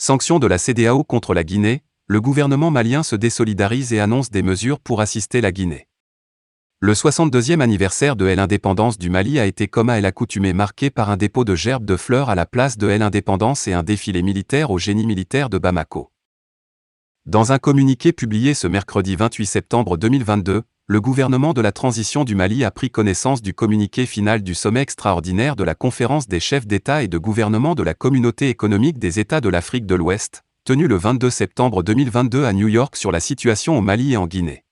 Sanctions de la CEDEAO contre la Guinée, le gouvernement malien se désolidarise et annonce des mesures pour assister la Guinée. Le 62e anniversaire de l'indépendance du Mali a été comme à l'accoutumée marqué par un dépôt de gerbes de fleurs à la place de l'indépendance et un défilé militaire au génie militaire de Bamako. Dans un communiqué publié ce mercredi 28 septembre 2022, le gouvernement de la transition du Mali a pris connaissance du communiqué final du sommet extraordinaire de la conférence des chefs d'État et de gouvernement de la Communauté économique des États de l'Afrique de l'Ouest, tenu le 22 septembre 2022 à New York sur la situation au Mali et en Guinée.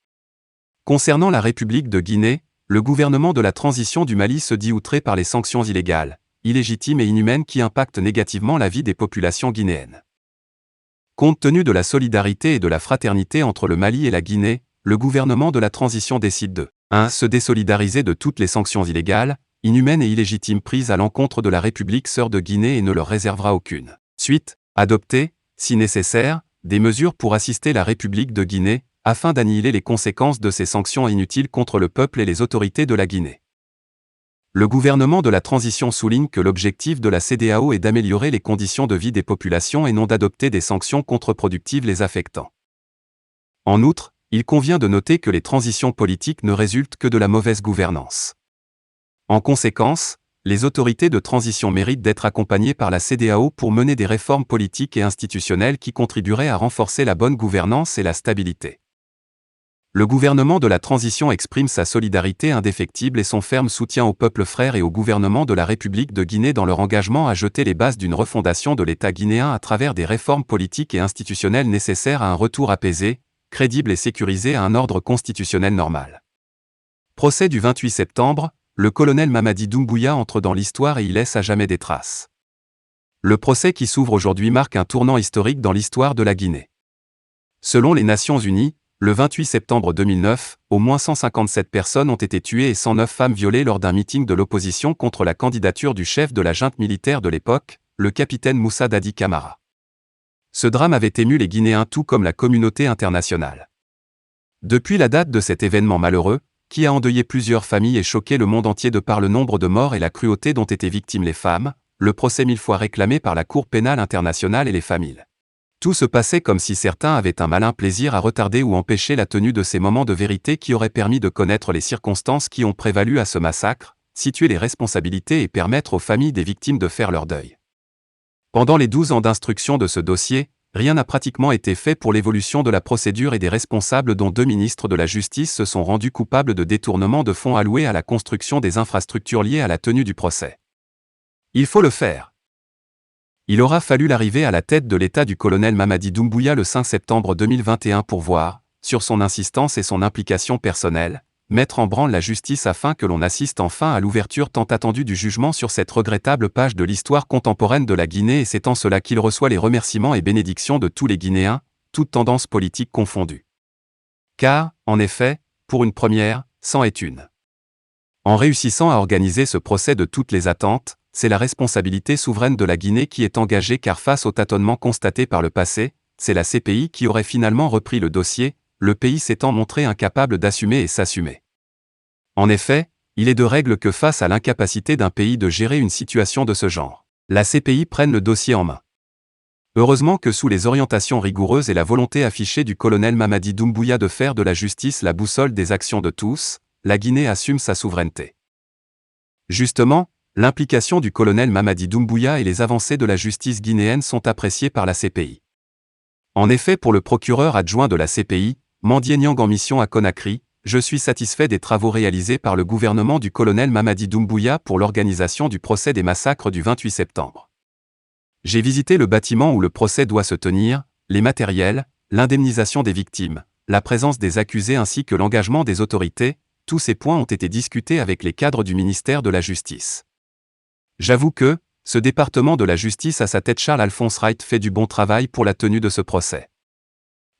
Concernant la République de Guinée, le gouvernement de la transition du Mali se dit outré par les sanctions illégales, illégitimes et inhumaines qui impactent négativement la vie des populations guinéennes. Compte tenu de la solidarité et de la fraternité entre le Mali et la Guinée, le gouvernement de la transition décide de 1. Se désolidariser de toutes les sanctions illégales, inhumaines et illégitimes prises à l'encontre de la République sœur de Guinée et ne leur réservera aucune suite. Adopter, si nécessaire, des mesures pour assister la République de Guinée, afin d'annihiler les conséquences de ces sanctions inutiles contre le peuple et les autorités de la Guinée. Le gouvernement de la transition souligne que l'objectif de la CEDEAO est d'améliorer les conditions de vie des populations et non d'adopter des sanctions contre-productives les affectant. En outre, il convient de noter que les transitions politiques ne résultent que de la mauvaise gouvernance. En conséquence, les autorités de transition méritent d'être accompagnées par la CEDEAO pour mener des réformes politiques et institutionnelles qui contribueraient à renforcer la bonne gouvernance et la stabilité. Le gouvernement de la transition exprime sa solidarité indéfectible et son ferme soutien au peuple frère et au gouvernement de la République de Guinée dans leur engagement à jeter les bases d'une refondation de l'État guinéen à travers des réformes politiques et institutionnelles nécessaires à un retour apaisé, crédible et sécurisé à un ordre constitutionnel normal. Procès du 28 septembre, le colonel Mamadi Doumbouya entre dans l'histoire et y laisse à jamais des traces. Le procès qui s'ouvre aujourd'hui marque un tournant historique dans l'histoire de la Guinée. Selon les Nations Unies, le 28 septembre 2009, au moins 157 personnes ont été tuées et 109 femmes violées lors d'un meeting de l'opposition contre la candidature du chef de la junte militaire de l'époque, le capitaine Moussa Dadi Camara. Ce drame avait ému les Guinéens tout comme la communauté internationale. Depuis la date de cet événement malheureux, qui a endeuillé plusieurs familles et choqué le monde entier de par le nombre de morts et la cruauté dont étaient victimes les femmes, le procès 1000 fois réclamé par la Cour pénale internationale et les familles. Tout se passait comme si certains avaient un malin plaisir à retarder ou empêcher la tenue de ces moments de vérité qui auraient permis de connaître les circonstances qui ont prévalu à ce massacre, situer les responsabilités et permettre aux familles des victimes de faire leur deuil. Pendant les 12 ans d'instruction de ce dossier, rien n'a pratiquement été fait pour l'évolution de la procédure et des responsables dont 2 ministres de la Justice se sont rendus coupables de détournement de fonds alloués à la construction des infrastructures liées à la tenue du procès. Il faut le faire. Il aura fallu l'arrivée à la tête de l'État du colonel Mamadi Doumbouya le 5 septembre 2021 pour voir, sur son insistance et son implication personnelle, mettre en branle la justice afin que l'on assiste enfin à l'ouverture tant attendue du jugement sur cette regrettable page de l'histoire contemporaine de la Guinée et c'est en cela qu'il reçoit les remerciements et bénédictions de tous les Guinéens, toutes tendances politiques confondues. Car, en effet, pour une première, c'en est une. En réussissant à organiser ce procès de toutes les attentes, c'est la responsabilité souveraine de la Guinée qui est engagée car face aux tâtonnements constatés par le passé, c'est la CPI qui aurait finalement repris le dossier, le pays s'étant montré incapable d'assumer et s'assumer. En effet, il est de règle que face à l'incapacité d'un pays de gérer une situation de ce genre, la CPI prenne le dossier en main. Heureusement que sous les orientations rigoureuses et la volonté affichée du colonel Mamadi Doumbouya de faire de la justice la boussole des actions de tous, la Guinée assume sa souveraineté. Justement, l'implication du colonel Mamadi Doumbouya et les avancées de la justice guinéenne sont appréciées par la CPI. En effet, pour le procureur adjoint de la CPI, Mandié Niang en mission à Conakry, je suis satisfait des travaux réalisés par le gouvernement du colonel Mamadi Doumbouya pour l'organisation du procès des massacres du 28 septembre. J'ai visité le bâtiment où le procès doit se tenir, les matériels, l'indemnisation des victimes, la présence des accusés ainsi que l'engagement des autorités, tous ces points ont été discutés avec les cadres du ministère de la Justice. J'avoue que, ce département de la justice à sa tête Charles-Alphonse Wright fait du bon travail pour la tenue de ce procès.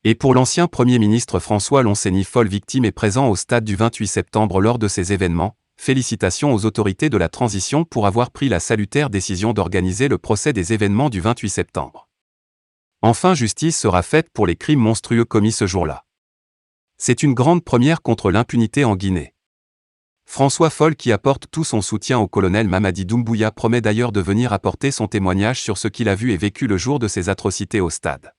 Et pour l'ancien Premier ministre François Lonseny Foll victime et présent au stade du 28 septembre lors de ces événements, félicitations aux autorités de la transition pour avoir pris la salutaire décision d'organiser le procès des événements du 28 septembre. Enfin justice sera faite pour les crimes monstrueux commis ce jour-là. C'est une grande première contre l'impunité en Guinée. François Foll, qui apporte tout son soutien au colonel Mamadi Doumbouya, promet d'ailleurs de venir apporter son témoignage sur ce qu'il a vu et vécu le jour de ces atrocités au stade.